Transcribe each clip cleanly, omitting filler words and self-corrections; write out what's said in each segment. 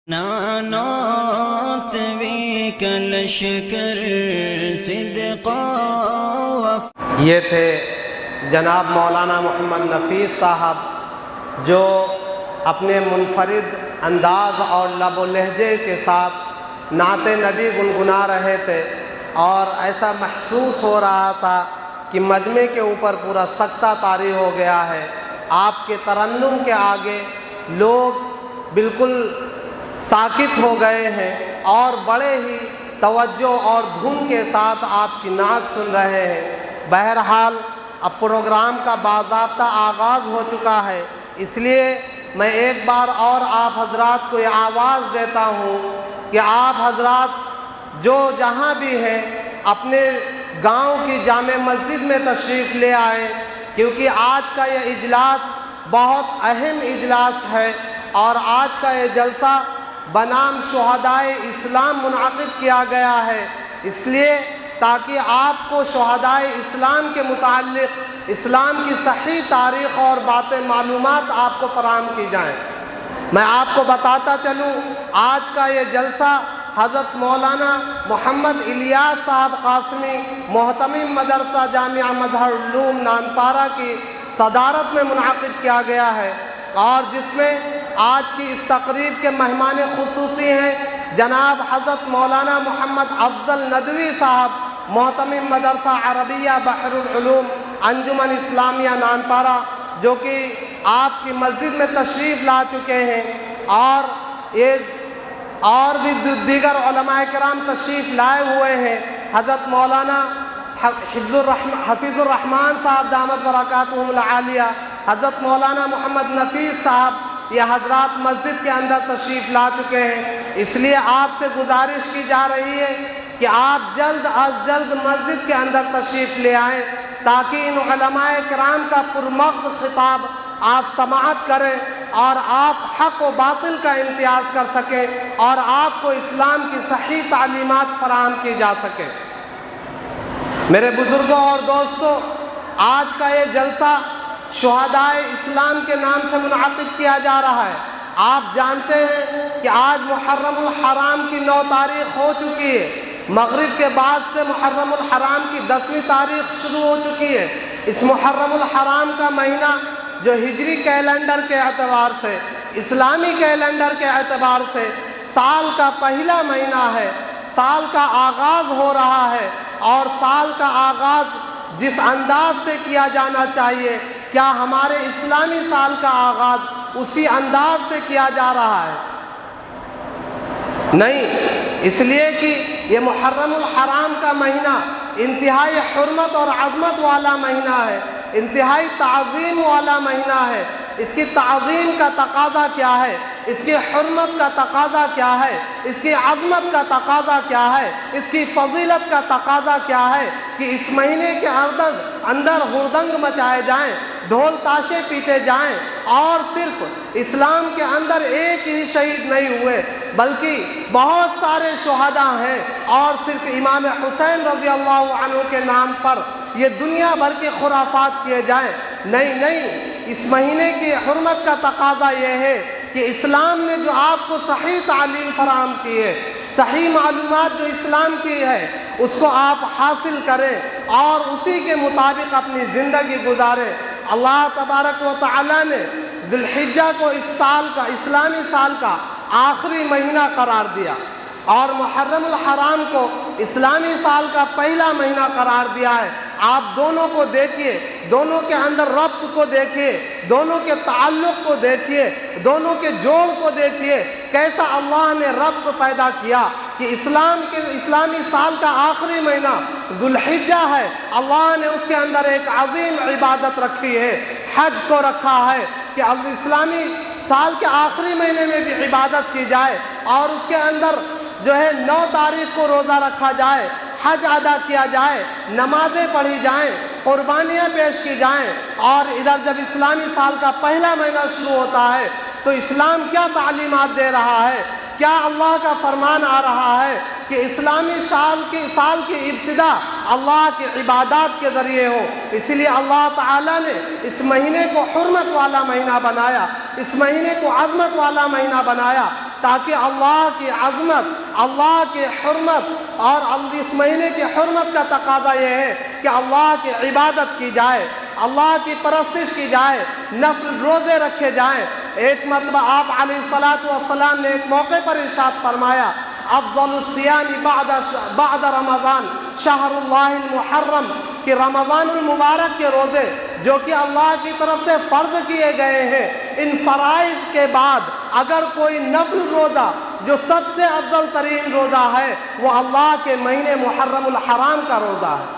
نانات week لشکر صدقا یہ تھے جناب مولانا محمد نفیس صاحب، جو اپنے منفرد انداز اور لب و لہجے کے ساتھ نعت نبی گنگنا رہے تھے، اور ایسا محسوس ہو رہا تھا کہ مجمع کے اوپر پورا سکتہ طاری ہو گیا ہے۔ آپ کے ترنم کے آگے لوگ بالکل ساکت ہو گئے ہیں اور بڑے ہی توجہ اور دھن کے ساتھ آپ کی نعت سن رہے ہیں۔ بہرحال اب پروگرام کا باضابطہ آغاز ہو چکا ہے، اس لیے میں ایک بار اور آپ حضرات کو یہ آواز دیتا ہوں کہ آپ حضرات جو جہاں بھی ہیں اپنے گاؤں کی جامع مسجد میں تشریف لے آئیں، کیونکہ آج کا یہ اجلاس بہت اہم اجلاس ہے، اور آج کا یہ جلسہ بنام شہدائے اسلام منعقد کیا گیا ہے، اس لیے تاکہ آپ کو شہدائے اسلام کے متعلق اسلام کی صحیح تاریخ اور باتیں معلومات آپ کو فراہم کی جائیں۔ میں آپ کو بتاتا چلوں، آج کا یہ جلسہ حضرت مولانا محمد الیاس صاحب قاسمی محتمم مدرسہ جامعہ مظہر العلوم نانپارہ کی صدارت میں منعقد کیا گیا ہے، اور جس میں آج کی اس تقریب کے مہمان خصوصی ہیں جناب حضرت مولانا محمد افضل ندوی صاحب محتمم مدرسہ عربیہ بحر العلوم انجمن اسلامیہ نانپارہ، جو کہ آپ کی مسجد میں تشریف لا چکے ہیں، اور بھی دیگر علماء کرام تشریف لائے ہوئے ہیں۔ حضرت مولانا حفیظ الرحمان صاحب دامت برکاتہم العالیہ، حضرت مولانا محمد نفیس صاحب، یہ حضرات مسجد کے اندر تشریف لا چکے ہیں، اس لیے آپ سے گزارش کی جا رہی ہے کہ آپ جلد از جلد مسجد کے اندر تشریف لے آئیں، تاکہ ان علماء کرام کا پرمغز خطاب آپ سماعت کریں اور آپ حق و باطل کا امتیاز کر سکیں، اور آپ کو اسلام کی صحیح تعلیمات فراہم کی جا سکے۔ میرے بزرگوں اور دوستوں، آج کا یہ جلسہ شہدائے اسلام کے نام سے منعقد کیا جا رہا ہے۔ آپ جانتے ہیں کہ آج محرم الحرام کی 9 تاریخ ہو چکی ہے، مغرب کے بعد سے محرم الحرام کی 10ویں تاریخ شروع ہو چکی ہے۔ اس محرم الحرام کا مہینہ جو ہجری کیلنڈر کے اعتبار سے، اسلامی کیلنڈر کے اعتبار سے سال کا پہلا مہینہ ہے، سال کا آغاز ہو رہا ہے، اور سال کا آغاز جس انداز سے کیا جانا چاہیے، کیا ہمارے اسلامی سال کا آغاز اسی انداز سے کیا جا رہا ہے؟ نہیں، اس لیے کہ یہ محرم الحرام کا مہینہ انتہائی حرمت اور عظمت والا مہینہ ہے، انتہائی تعظیم والا مہینہ ہے۔ اس کی تعظیم کا تقاضا کیا ہے، اس کی حرمت کا تقاضا کیا ہے، اس کی عظمت کا تقاضا کیا ہے، اس کی فضیلت کا تقاضا کیا ہے کہ اس مہینے کے اندر ہردنگ مچائے جائیں، ڈھول تاشے پیٹے جائیں، اور صرف اسلام کے اندر ایک ہی شہید نہیں ہوئے بلکہ بہت سارے شہداء ہیں، اور صرف امام حسین رضی اللہ عنہ کے نام پر یہ دنیا بھر کے خرافات کیے جائیں۔ نہیں، اس مہینے کی حرمت کا تقاضا یہ ہے کہ اسلام نے جو آپ کو صحیح تعلیم فراہم کی ہے، صحیح معلومات جو اسلام کی ہے، اس کو آپ حاصل کریں اور اسی کے مطابق اپنی زندگی گزاریں۔ اللہ تبارک و تعالی نے ذی الحجہ کو اس سال کا، اسلامی سال کا آخری مہینہ قرار دیا، اور محرم الحرام کو اسلامی سال کا پہلا مہینہ قرار دیا ہے۔ آپ دونوں کو دیکھیے، دونوں کے اندر ربط کو دیکھیے، دونوں کے تعلق کو دیکھیے، دونوں کے جوڑ کو دیکھیے، کیسا اللہ نے ربط پیدا کیا کہ اسلامی سال کا آخری مہینہ ذو الحجہ ہے، اللہ نے اس کے اندر ایک عظیم عبادت رکھی ہے، حج کو رکھا ہے کہ اب اسلامی سال کے آخری مہینے میں بھی عبادت کی جائے، اور اس کے اندر جو ہے 9 تاریخ کو روزہ رکھا جائے، حج ادا کیا جائے، نمازیں پڑھی جائیں، قربانیاں پیش کی جائیں۔ اور ادھر جب اسلامی سال کا پہلا مہینہ شروع ہوتا ہے تو اسلام کیا تعلیمات دے رہا ہے، کیا اللہ کا فرمان آ رہا ہے کہ اسلامی سال کی ابتدا اللہ کی عبادات کے ذریعے ہو۔ اس لیے اللہ تعالیٰ نے اس مہینے کو حرمت والا مہینہ بنایا، اس مہینے کو عظمت والا مہینہ بنایا، تاکہ اللہ کی عظمت، اللہ کی حرمت اور اس مہینے کی حرمت کا تقاضا یہ ہے کہ اللہ کی عبادت کی جائے، اللہ کی پرستش کی جائے، نفل روزے رکھے جائیں۔ ایک مرتبہ آپ علیہ السلام نے ایک موقع پر ارشاد فرمایا، افضل الصیام بعد رمضان شہر اللہ المحرم، کہ رمضان المبارک کے روزے جو کہ اللہ کی طرف سے فرض کیے گئے ہیں، ان فرائض کے بعد اگر کوئی نفل روزہ جو سب سے افضل ترین روزہ ہے وہ اللہ کے مہینے محرم الحرام کا روزہ ہے۔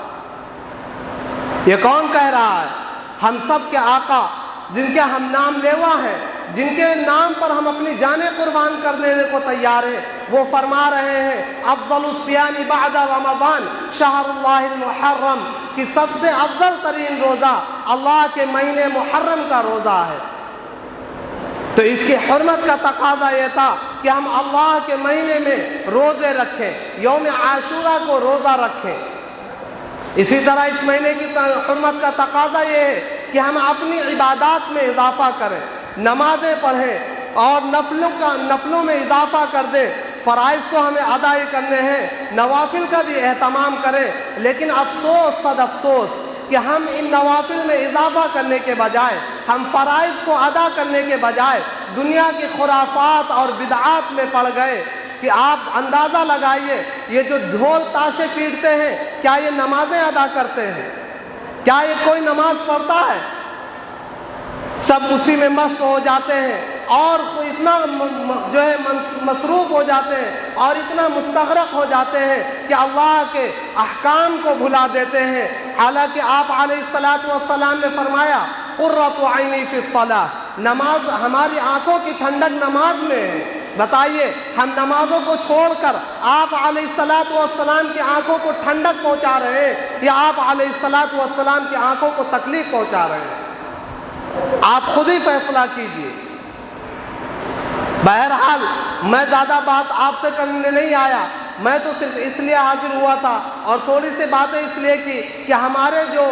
یہ کون کہہ رہا ہے؟ ہم سب کے آقا جن کے ہم نام لیوا ہیں، جن کے نام پر ہم اپنی جانیں قربان کر دینے کو تیار ہیں، وہ فرما رہے ہیں افضل الصیام بعد رمضان شہر اللہ المحرم، کہ سب سے افضل ترین روزہ اللہ کے مہینے محرم کا روزہ ہے۔ تو اس کی حرمت کا تقاضا یہ تھا کہ ہم اللہ کے مہینے میں روزے رکھیں، یوم عاشورہ کو روزہ رکھیں۔ اسی طرح اس مہینے کی حرمت کا تقاضا یہ ہے کہ ہم اپنی عبادات میں اضافہ کریں، نمازیں پڑھیں اور نفلوں میں اضافہ کر دیں۔ فرائض تو ہمیں ادا ہی کرنے ہیں، نوافل کا بھی اہتمام کریں، لیکن افسوس صد افسوس کہ ہم ان نوافل میں اضافہ کرنے کے بجائے، ہم فرائض کو ادا کرنے کے بجائے دنیا کی خرافات اور بدعات میں پڑ گئے۔ کہ آپ اندازہ لگائیے، یہ جو ڈھول تاشے پیٹتے ہیں کیا یہ نمازیں ادا کرتے ہیں؟ کیا یہ کوئی نماز پڑھتا ہے؟ سب اسی میں مست ہو جاتے ہیں اور اتنا جو ہے مصروف ہو جاتے ہیں اور اتنا مستغرق ہو جاتے ہیں کہ اللہ کے احکام کو بھلا دیتے ہیں۔ حالانکہ آپ علیہ السلام نے فرمایا قرۃ عینی فی الصلاۃ، نماز ہماری آنکھوں کی ٹھنڈک نماز میں ہے۔ بتائیے ہم نمازوں کو چھوڑ کر آپ علیہ السلام کی آنکھوں کو ٹھنڈک پہنچا رہے ہیں یا آپ علیہ السلام کی آنکھوں کو تکلیف پہنچا رہے ہیں؟ آپ خود ہی فیصلہ کیجئے۔ بہرحال میں زیادہ بات آپ سے کرنے نہیں آیا، میں تو صرف اس لیے حاضر ہوا تھا اور تھوڑی سی باتیں اس لیے کی کہ ہمارے جو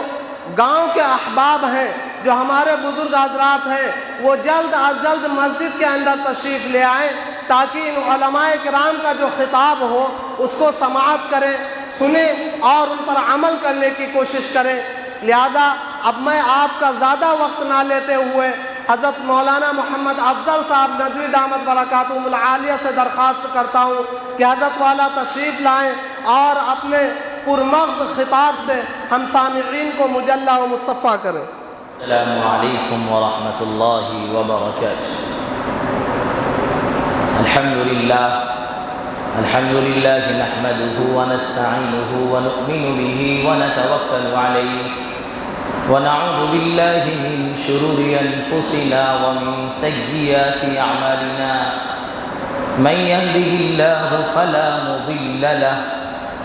گاؤں کے احباب ہیں، جو ہمارے بزرگ حضرات ہیں، وہ جلد از جلد مسجد کے اندر تشریف لے آئیں تاکہ ان علماء کرام کا جو خطاب ہو اس کو سماعت کریں، سنیں اور ان پر عمل کرنے کی کوشش کریں۔ لہذا اب میں آپ کا زیادہ وقت نہ لیتے ہوئے حضرت مولانا محمد افضل صاحب ندوی دامت برکاتہم العالیہ سے درخواست کرتا ہوں کہ حضرت والا تشریف لائیں اور اپنے پرمغز خطاب سے ہم سامعین کو مجلہ و مصفح کریں۔ السلام علیکم ورحمۃ اللہ وبرکاتہ۔ الحمد للہ نحمده ونستعینه ونؤمن به ونتوکل علیہ ونعوذ باللہ من شرور انفسنا ومن سیئات اعمالنا، من يهده الله فلا مضل له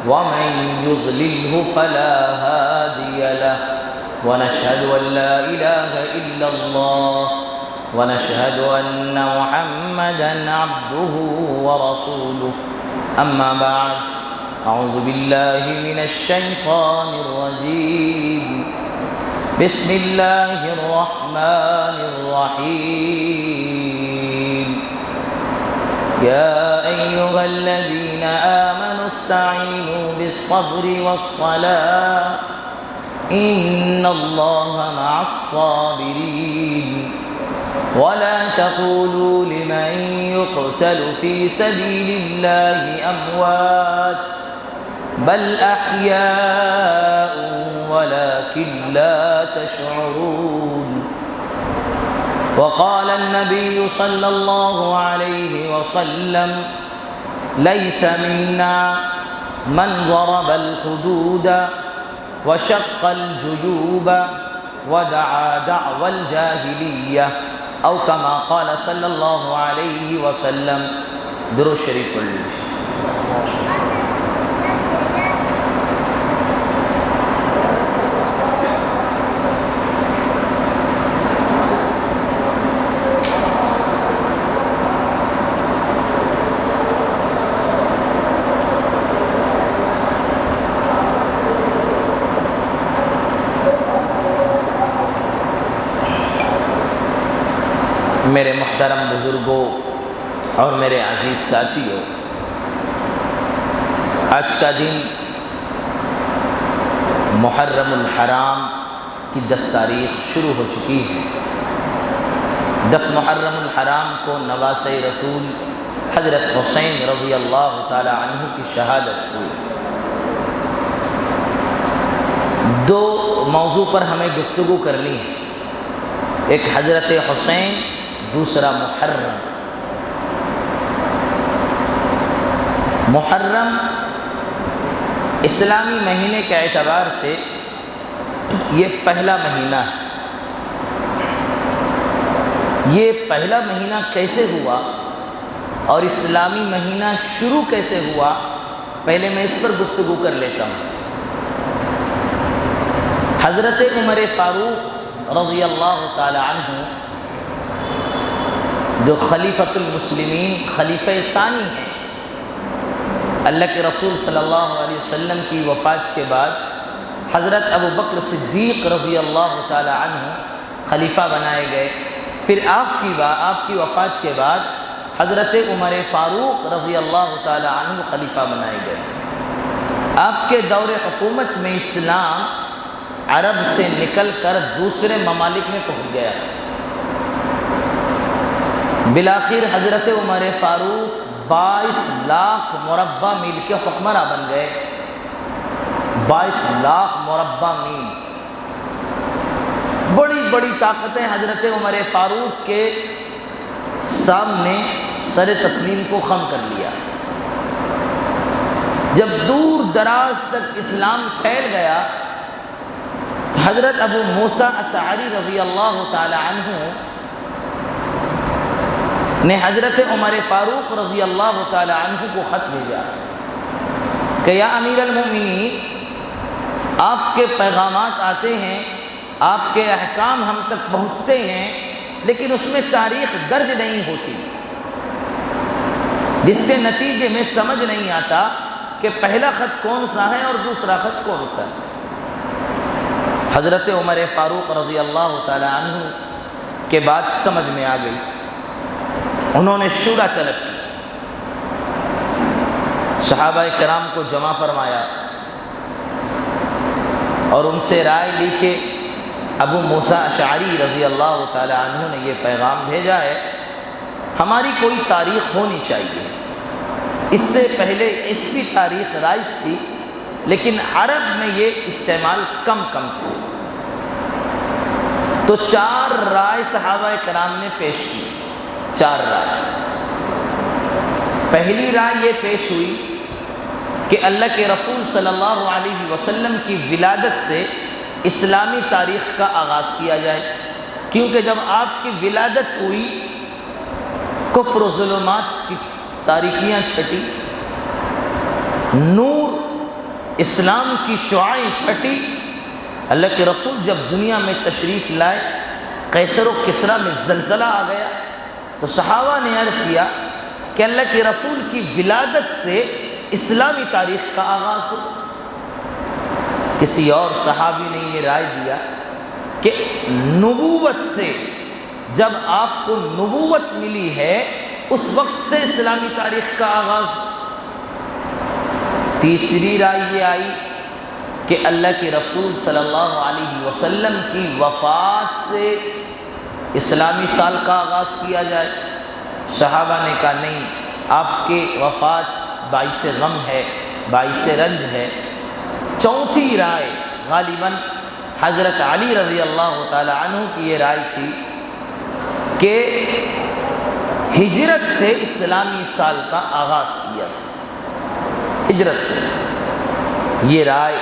ومن يضلله فلا هادي له، ونشهد أن لا إله إلا الله ونشهد أن محمدًا عبده ورسوله، أما بعد، أعوذ بالله من الشيطان الرجيم، بسم الله الرحمن الرحيم، يا أيها الذين آمنوا استعينوا بالصبر والصلاة إن الله مع الصابرين، ولا تقولوا لمن يقتل في سبيل الله أموات بل أحياء ولكن لا تشعرون، وقال النبي صلى الله عليه وسلم ليس منا من ضرب الحدود وشق الجيوب ودعا دعوى الجاهلية أو كما قال صلى الله عليه وسلم۔ درود شریف پڑھ لیجیے۔ میرے محترم بزرگوں، اور میرے عزیز ساتھیو، آج کا دن محرم الحرام کی 10 تاریخ شروع ہو چکی ہے۔ 10 محرم الحرام کو نواسۂ رسول حضرت حسین رضی اللہ تعالی عنہ کی شہادت ہوئی۔ 2 موضوع پر ہمیں گفتگو کرنی ہے، ایک حضرت حسین، دوسرا محرم۔ محرم اسلامی مہینے کے اعتبار سے یہ پہلا مہینہ ہے۔ یہ پہلا مہینہ کیسے ہوا اور اسلامی مہینہ شروع کیسے ہوا، پہلے میں اس پر گفتگو کر لیتا ہوں۔ حضرت عمر فاروق رضی اللہ تعالی عنہ، جو خلیفۃ المسلمین، خلیفہ ثانی ہیں، اللہ کے رسول صلی اللہ علیہ وسلم کی وفات کے بعد حضرت ابو بکر صدیق رضی اللہ تعالی عنہ خلیفہ بنائے گئے۔ پھر آپ کی وفات کے بعد حضرت عمر فاروق رضی اللہ تعالی عنہ خلیفہ بنائے گئے۔ آپ کے دور حکومت میں اسلام عرب سے نکل کر دوسرے ممالک میں پہنچ گیا۔ بالآخر حضرت عمر فاروق 22 لاکھ مربع میل کے حکمراں بن گئے۔ 22 لاکھ مربع میل، بڑی بڑی طاقتیں حضرت عمر فاروق کے سامنے سر تسلیم کو خم کر لیا۔ جب دور دراز تک اسلام پھیل گیا، حضرت ابو موسیٰ اشعری رضی اللہ تعالی عنہ نے حضرت عمر فاروق رضی اللہ تعالی عنہ کو خط بھیجا کہ یا امیر المومنین، آپ کے پیغامات آتے ہیں، آپ کے احکام ہم تک پہنچتے ہیں، لیکن اس میں تاریخ درج نہیں ہوتی، جس کے نتیجے میں سمجھ نہیں آتا کہ پہلا خط کون سا ہے اور دوسرا خط کون سا ہے۔ حضرت عمر فاروق رضی اللہ تعالی عنہ کے بعد سمجھ میں آ گئی۔ انہوں نے شورا طلب کی، صحابہ کرام کو جمع فرمایا اور ان سے رائے لی کہ ابو موسیٰ اشعری رضی اللہ تعالی عنہ نے یہ پیغام بھیجا ہے، ہماری کوئی تاریخ ہونی چاہیے۔ اس سے پہلے عیسوی تاریخ رائج تھی، لیکن عرب میں یہ استعمال کم تھی۔ تو 4 رائے صحابہ کرام نے پیش کی، 4 رائے۔ پہلی رائے یہ پیش ہوئی کہ اللہ کے رسول صلی اللہ علیہ وسلم کی ولادت سے اسلامی تاریخ کا آغاز کیا جائے، کیونکہ جب آپ کی ولادت ہوئی کفر و ظلمات کی تاریکیاں چھٹی، نور اسلام کی شعاعیں پھٹی۔ اللہ کے رسول جب دنیا میں تشریف لائے، قیصر و کسریٰ میں زلزلہ آ گیا، تو صحابہ نے عرض کیا کہ اللہ کے رسول کی ولادت سے اسلامی تاریخ کا آغاز ہو۔ کسی اور صحابی نے یہ رائے دیا کہ نبوت سے، جب آپ کو نبوت ملی ہے اس وقت سے اسلامی تاریخ کا آغاز ہو۔ تیسری رائے یہ آئی کہ اللہ کے رسول صلی اللہ علیہ وسلم کی وفات سے اسلامی سال کا آغاز کیا جائے۔ صحابہ نے کہا نہیں، آپ کے وفات باعث غم ہے، باعث رنج ہے۔ چوتھی رائے غالباً حضرت علی رضی اللہ تعالی عنہ کی یہ رائے تھی کہ ہجرت سے اسلامی سال کا آغاز کیا جائے، ہجرت سے۔ یہ رائے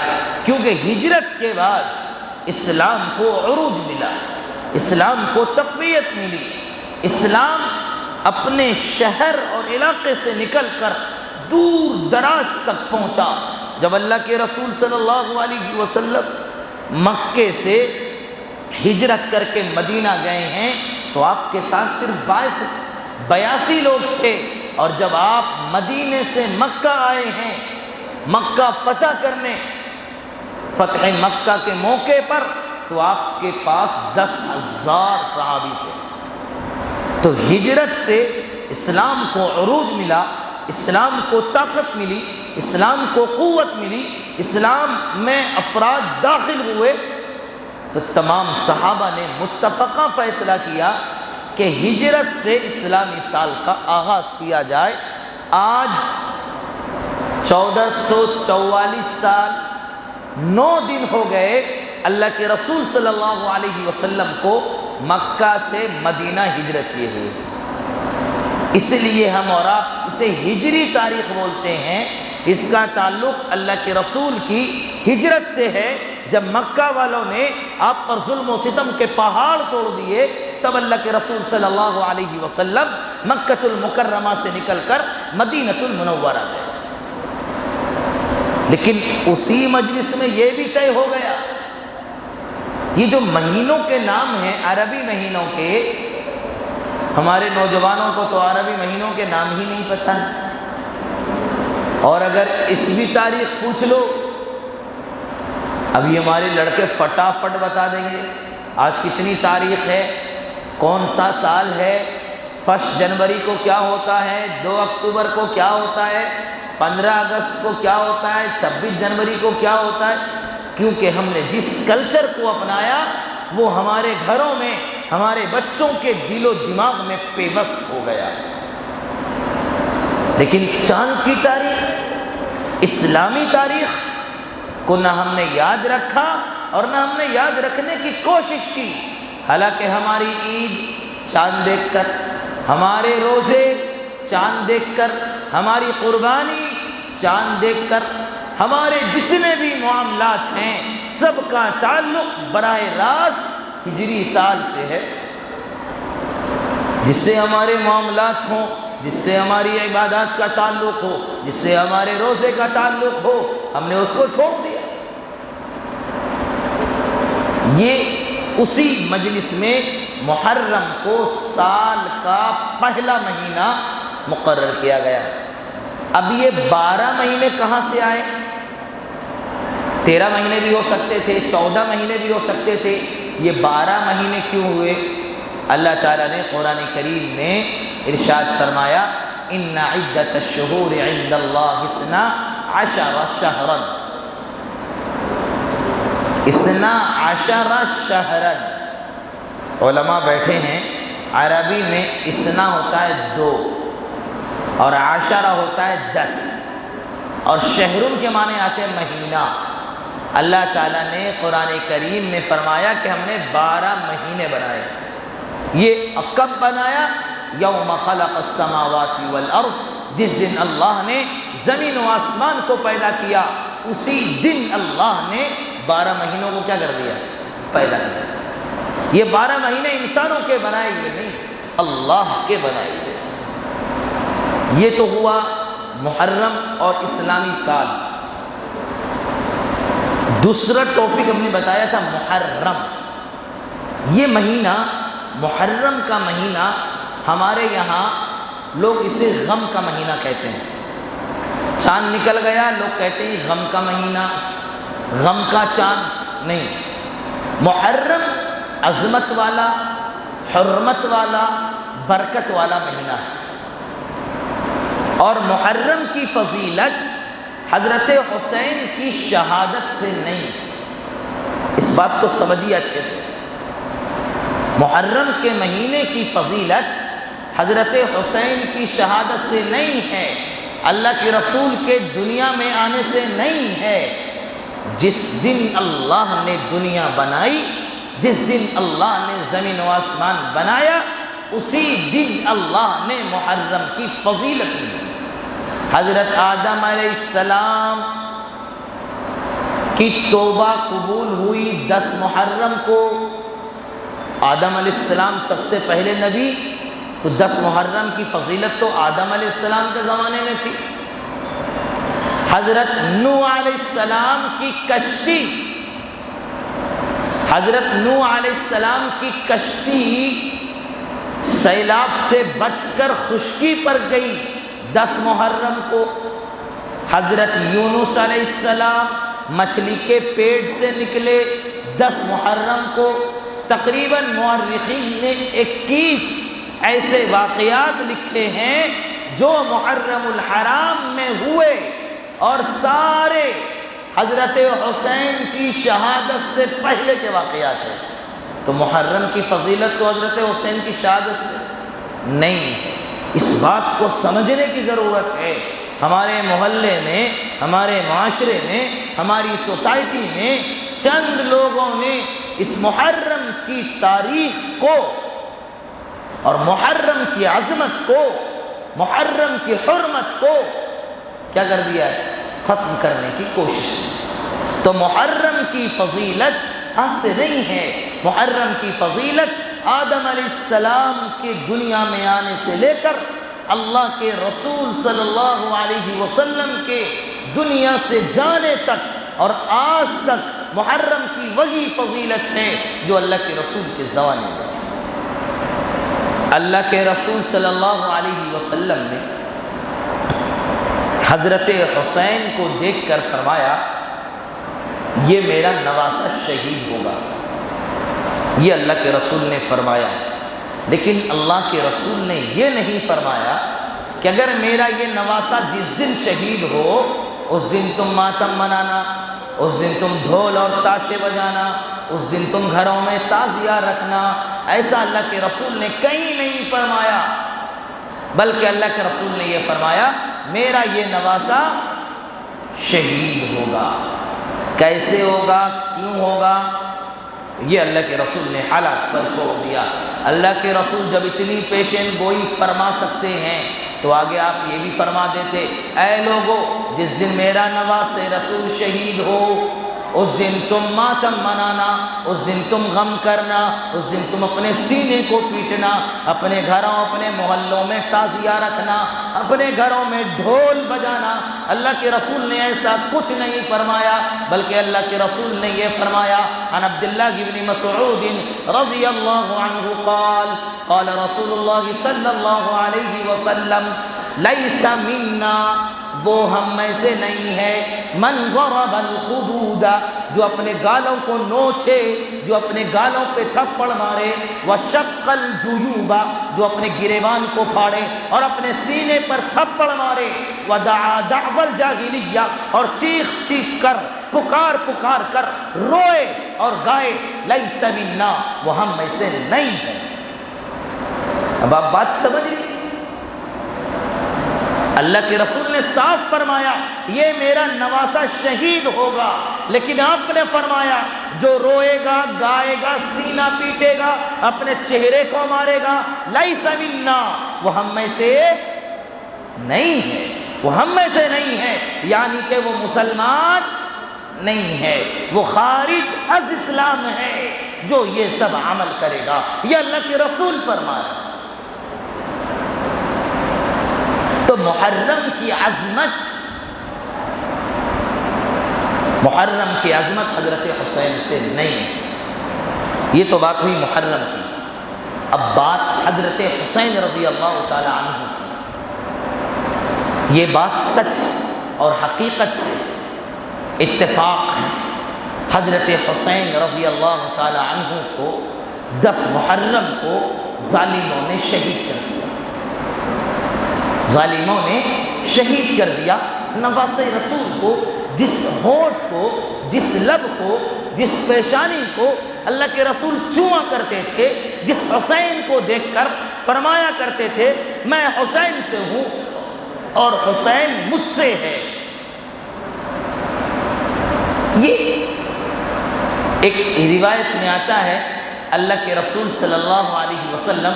کیونکہ ہجرت کے بعد اسلام کو عروج ملا، اسلام کو تقویت ملی، اسلام اپنے شہر اور علاقے سے نکل کر دور دراز تک پہنچا۔ جب اللہ کے رسول صلی اللہ علیہ وسلم مکے سے ہجرت کر کے مدینہ گئے ہیں تو آپ کے ساتھ صرف 82 لوگ تھے، اور جب آپ مدینے سے مکہ آئے ہیں مکہ فتح کرنے، فتح مکہ کے موقع پر، تو آپ کے پاس 10,000 صحابی تھے۔ تو ہجرت سے اسلام کو عروج ملا، اسلام کو طاقت ملی، اسلام کو قوت ملی، اسلام میں افراد داخل ہوئے، تو تمام صحابہ نے متفقہ فیصلہ کیا کہ ہجرت سے اسلامی سال کا آغاز کیا جائے۔ آج 1444 سال 9 دن ہو گئے اللہ کے رسول صلی اللہ علیہ وسلم کو مکہ سے مدینہ ہجرت کیے ہوئے، اس لیے ہم اور آپ اسے ہجری تاریخ بولتے ہیں۔ اس کا تعلق اللہ کے رسول کی ہجرت سے ہے۔ جب مکہ والوں نے آپ پر ظلم و ستم کے پہاڑ توڑ دیے، تب اللہ کے رسول صلی اللہ علیہ وسلم مکہ المکرمہ سے نکل کر مدینہ المنورہ گئے۔ لیکن اسی مجلس میں یہ بھی طے ہو گیا، یہ جو مہینوں کے نام ہیں عربی مہینوں کے، ہمارے نوجوانوں کو تو عربی مہینوں کے نام ہی نہیں پتہ ہے، اور اگر عیسوی تاریخ پوچھ لو، ابھی ہمارے لڑکے فٹافٹ بتا دیں گے آج کتنی تاریخ ہے، کون سا سال ہے، 1 جنوری کو کیا ہوتا ہے، 2 اکتوبر کو کیا ہوتا ہے، 15 اگست کو کیا ہوتا ہے، 26 جنوری کو کیا ہوتا ہے، کیونکہ ہم نے جس کلچر کو اپنایا وہ ہمارے گھروں میں ہمارے بچوں کے دل و دماغ میں پیوست ہو گیا۔ لیکن چاند کی تاریخ، اسلامی تاریخ کو نہ ہم نے یاد رکھا اور نہ ہم نے یاد رکھنے کی کوشش کی۔ حالانکہ ہماری عید چاند دیکھ کر، ہمارے روزے چاند دیکھ کر، ہماری قربانی چاند دیکھ کر، ہمارے جتنے بھی معاملات ہیں سب کا تعلق براہ راست ہجری سال سے ہے۔ جس سے ہمارے معاملات ہوں، جس سے ہماری عبادات کا تعلق ہو، جس سے ہمارے روزے کا تعلق ہو، ہم نے اس کو چھوڑ دیا۔ یہ اسی مجلس میں محرم کو سال کا پہلا مہینہ مقرر کیا گیا۔ اب یہ 12 مہینے کہاں سے آئے؟ 13 مہینے بھی ہو سکتے تھے، 14 مہینے بھی ہو سکتے تھے، یہ 12 مہینے کیوں ہوئے؟ اللہ تعالیٰ نے قرآن کریم میں ارشاد فرمایا، ان عدت الشہور عند اللہ 12 شہرا، 12 شہرا۔ علماء بیٹھے ہیں، عربی میں 12 ہوتا ہے 2 اور عشرہ ہوتا ہے 10، اور شہرن کے معنی آتے ہیں مہینہ۔ اللہ تعالیٰ نے قرآن کریم میں فرمایا کہ ہم نے 12 مہینے بنائے۔ یہ کب بنایا؟ یوم خلق السماوات والارض، جس دن اللہ نے زمین و آسمان کو پیدا کیا، اسی دن اللہ نے 12 مہینوں کو کیا کر دیا؟ پیدا کر دیا۔ یہ 12 مہینے انسانوں کے بنائے ہوئے نہیں، اللہ کے بنائے ہوئے۔ یہ تو ہوا محرم اور اسلامی سال۔ دوسرا ٹاپک ہم نے بتایا تھا محرم۔ یہ مہینہ، محرم کا مہینہ، ہمارے یہاں لوگ اسے غم کا مہینہ کہتے ہیں۔ چاند نکل گیا، لوگ کہتے ہیں غم کا مہینہ، غم کا چاند نہیں۔ محرم عظمت والا، حرمت والا، برکت والا مہینہ ہے، اور محرم کی فضیلت حضرت حسین کی شہادت سے نہیں، اس بات کو سمجھیے اچھے سے۔ محرم کے مہینے کی فضیلت حضرت حسین کی شہادت سے نہیں ہے، اللہ کے رسول کے دنیا میں آنے سے نہیں ہے۔ جس دن اللہ نے دنیا بنائی، جس دن اللہ نے زمین و آسمان بنایا، اسی دن اللہ نے محرم کی فضیلت دی۔ حضرت آدم علیہ السلام کی توبہ قبول ہوئی 10 محرم کو۔ آدم علیہ السلام سب سے پہلے نبی، تو 10 محرم کی فضیلت تو آدم علیہ السلام کے زمانے میں تھی۔ حضرت نوح علیہ السلام کی کشتی، حضرت نوح علیہ السلام کی کشتی سیلاب سے بچ کر خشکی پر گئی 10 محرم کو۔ حضرت یونس علیہ السلام مچھلی کے پیٹ سے نکلے 10 محرم کو۔ تقریباً مورخین نے 21 ایسے واقعات لکھے ہیں جو محرم الحرام میں ہوئے، اور سارے حضرت حسین کی شہادت سے پہلے کے واقعات ہیں۔ تو محرم کی فضیلت تو حضرت حسین کی شہادت سے نہیں۔ اس بات کو سمجھنے کی ضرورت ہے۔ ہمارے محلے میں، ہمارے معاشرے میں، ہماری سوسائٹی میں چند لوگوں نے اس محرم کی تاریخ کو اور محرم کی عظمت کو، محرم کی حرمت کو کیا کر دیا ہے؟ ختم کرنے کی کوشش کی۔ تو محرم کی فضیلت آج سے نہیں ہے۔ محرم کی فضیلت آدم علیہ السلام کے دنیا میں آنے سے لے کر اللہ کے رسول صلی اللہ علیہ وسلم کے دنیا سے جانے تک اور آج تک محرم کی وہی فضیلت ہے جو اللہ کے رسول کے زمانے میں تھی۔ اللہ کے رسول صلی اللہ علیہ وسلم نے حضرت حسین کو دیکھ کر فرمایا یہ میرا نواسہ شہید ہوگا۔ یہ اللہ کے رسول نے فرمایا، لیکن اللہ کے رسول نے یہ نہیں فرمایا کہ اگر میرا یہ نواسہ جس دن شہید ہو اس دن تم ماتم منانا، اس دن تم ڈھول اور تاشے بجانا، اس دن تم گھروں میں تعزیہ رکھنا۔ ایسا اللہ کے رسول نے کہیں نہیں فرمایا، بلکہ اللہ کے رسول نے یہ فرمایا میرا یہ نواسہ شہید ہوگا۔ کیسے ہوگا، کیوں ہوگا، یہ اللہ کے رسول نے حالات پر چھوڑ دیا۔ اللہ کے رسول جب اتنی پیشین گوئی فرما سکتے ہیں تو آگے آپ یہ بھی فرما دیتے، اے لوگو جس دن میرا نواسہ رسول شہید ہو اس دن تم ماتم منانا، اس دن تم غم کرنا، اس دن تم اپنے سینے کو پیٹنا، اپنے گھروں اپنے محلوں میں تعزیہ رکھنا، اپنے گھروں میں ڈھول بجانا۔ اللہ کے رسول نے ایسا کچھ نہیں فرمایا، بلکہ اللہ کے رسول نے یہ فرمایا، عن عبداللہ بن مسعود رضی اللہ عنہ قال قال رسول اللہ صلی اللہ علیہ وسلم لیس منا، وہ ہم میں سے نہیں ہے، من ضرب الخدود، جو اپنے گالوں کو نوچے، جو اپنے گالوں پہ تھپڑ مارے، وشق الجیوب، جو اپنے گریبان کو پھاڑے اور اپنے سینے پر تھپڑ مارے، ودعا دعو الجاہلیہ، اور چیخ چیخ کر پکار پکار کر روئے اور گائے، لیس منا، وہ ہم میں سے نہیں ہے۔ اب آپ بات سمجھ لیجیے، اللہ کے رسول نے صاف فرمایا یہ میرا نواسہ شہید ہوگا، لیکن آپ نے فرمایا جو روئے گا، گائے گا، سینہ پیٹے گا، اپنے چہرے کو مارے گا، لیس منا، وہ ہم میں سے نہیں ہے، وہ ہم میں سے نہیں ہے، یعنی کہ وہ مسلمان نہیں ہے، وہ خارج از اسلام ہے جو یہ سب عمل کرے گا۔ یہ اللہ کے رسول فرمایا۔ تو محرم کی عظمت، محرم کی عظمت حضرت حسین سے نہیں ہے۔ یہ تو بات ہوئی محرم کی، اب بات حضرت حسین رضی اللہ تعالی عنہ کی۔ یہ بات سچ ہے اور حقیقت ہے، اتفاق ہے، حضرت حسین رضی اللہ تعالی عنہ کو 10 محرم کو ظالموں نے شہید کر دیا، ظالموں نے شہید کر دیا۔ نواسہ رسول کو، جس ہونٹ کو، جس لب کو، جس پیشانی کو اللہ کے رسول چوما کرتے تھے، جس حسین کو دیکھ کر فرمایا کرتے تھے میں حسین سے ہوں اور حسین مجھ سے ہے، یہ ایک روایت میں آتا ہے اللہ کے رسول صلی اللہ علیہ وسلم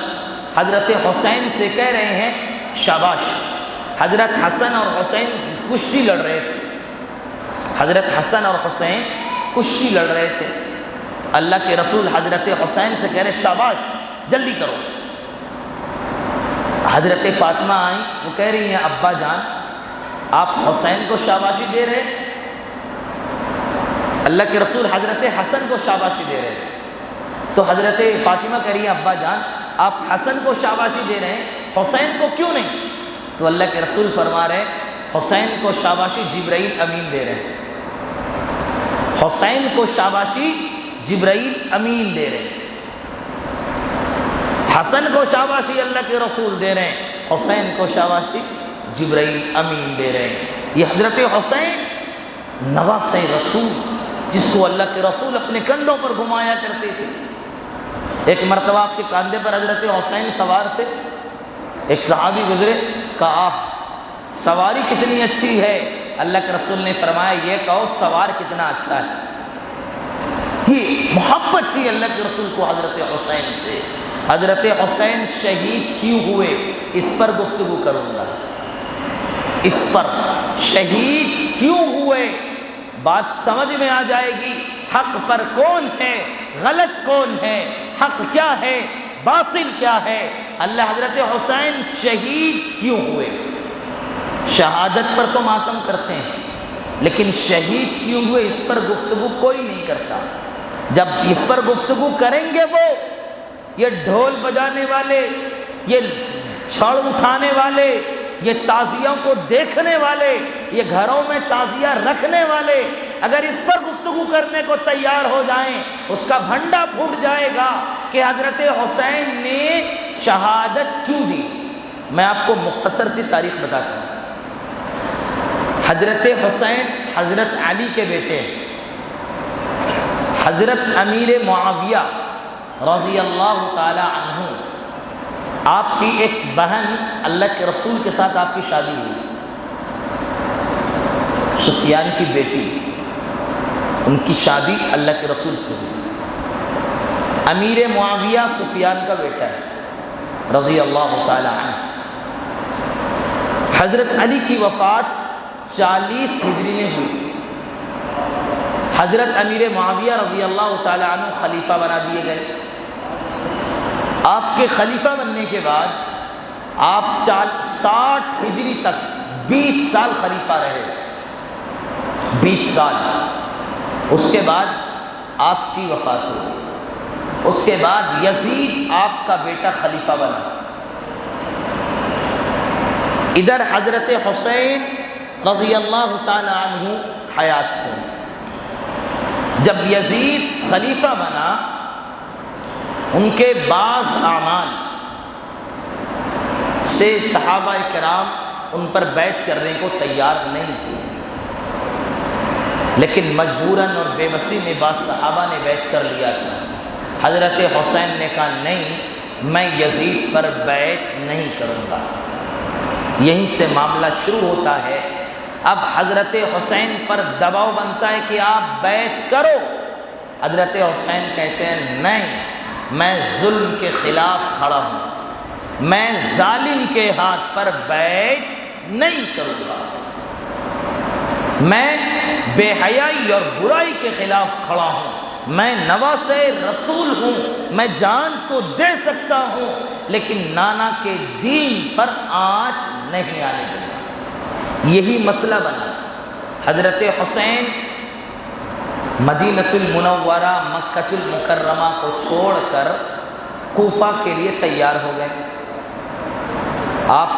حضرت حسین سے کہہ رہے ہیں شاباش۔ حضرت حسن اور حسین کشتی لڑ رہے تھے، حضرت حسن اور حسین کشتی لڑ رہے تھے، اللہ کے رسول حضرت حسین سے کہہ رہے شاباش جلدی کرو۔ حضرت فاطمہ آئیں، وہ کہہ رہی ہیں ابا جان آپ حسین کو شاباشی دے رہے، اللہ کے رسول حضرت حسن کو شاباشی دے رہے، تو حضرت فاطمہ کہہ رہی ہیں ابا جان آپ حسن کو شاباشی دے رہے ہیں، حسین کو کیوں نہیں؟ تو اللہ کے رسول فرما رہے حسین کو شاباشی جبرائیل امین دے رہے ہیں، حسین کو شاباشی جبرائیل امین دے رہے ہیں۔ حسن کو شاباشی اللہ کے رسول دے رہے ہیں، حسین کو شاباشی جبرائیل امین دے رہے ہیں۔ یہ حضرت حسین نواسہ رسول، جس کو اللہ کے رسول اپنے کندھوں پر گھمایا کرتے تھے۔ ایک مرتبہ آپ کے کاندھے پر حضرت حسین سوار تھے، ایک صحابی گزرے، کہا سواری کتنی اچھی ہے، اللہ کے رسول نے فرمایا یہ کہو سوار کتنا اچھا ہے۔ یہ محبت تھی اللہ کے رسول کو حضرت حسین سے۔ حضرت حسین شہید کیوں ہوئے، اس پر گفتگو کروں گا۔ اس پر شہید کیوں ہوئے بات سمجھ میں آ جائے گی۔ حق پر کون ہے، غلط کون ہے، حق کیا ہے، باطل کیا ہے۔ اللہ حضرت حسین شہید کیوں ہوئے؟ شہادت پر تو ماتم کرتے ہیں، لیکن شہید کیوں ہوئے اس پر گفتگو کوئی نہیں کرتا۔ جب اس پر گفتگو کریں گے وہ، یہ ڈھول بجانے والے، یہ چھڑ اٹھانے والے، یہ تعزیوں کو دیکھنے والے، یہ گھروں میں تعزیہ رکھنے والے اگر اس پر گفتگو کرنے کو تیار ہو جائیں، اس کا بھنڈا پھوٹ جائے گا کہ حضرت حسین نے شہادت کیوں دی۔ میں آپ کو مختصر سی تاریخ بتاتا ہوں۔ حضرت حسین حضرت علی کے بیٹے ہیں۔ حضرت امیر معاویہ رضی اللہ تعالی عنہ، آپ کی ایک بہن اللہ کے رسول کے ساتھ آپ کی شادی ہوئی، سفیان کی بیٹی، ان کی شادی اللہ کے رسول سے ہوئی۔ امیر معاویہ سفیان کا بیٹا ہے رضی اللہ تعالی عنہ۔ حضرت علی کی وفات 40 ہجری میں ہوئی۔ حضرت امیر معاویہ رضی اللہ تعالی عنہ خلیفہ بنا دیے گئے۔ آپ کے خلیفہ بننے کے بعد آپ 60 ہجری تک 20 سال خلیفہ رہے، 20 سال۔ اس کے بعد آپ کی وفات ہوئی۔ اس کے بعد یزید آپ کا بیٹا خلیفہ بنا۔ ادھر حضرت حسین رضی اللہ تعالی عنہ حیات سے۔ جب یزید خلیفہ بنا، ان کے بعض اعمال سے صحابہ کرام ان پر بیعت کرنے کو تیار نہیں تھے، لیکن مجبوراً اور بے بسی میں بعض صحابہ نے بیعت کر لیا تھا۔ حضرت حسین نے کہا نہیں، میں یزید پر بیعت نہیں کروں گا۔ یہیں سے معاملہ شروع ہوتا ہے۔ اب حضرت حسین پر دباؤ بنتا ہے کہ آپ بیعت کرو۔ حضرت حسین کہتے ہیں نہیں، میں ظلم کے خلاف کھڑا ہوں، میں ظالم کے ہاتھ پر بیعت نہیں کروں گا، میں بے حیائی اور برائی کے خلاف کھڑا ہوں، میں نواسہ رسول ہوں، میں جان تو دے سکتا ہوں لیکن نانا کے دین پر آنچ نہیں آنے دوں گا۔ یہی مسئلہ بنا۔ حضرت حسین مدینۃ المنورہ مکہ المکرمہ کو چھوڑ کر کوفہ کے لیے تیار ہو گئے۔ آپ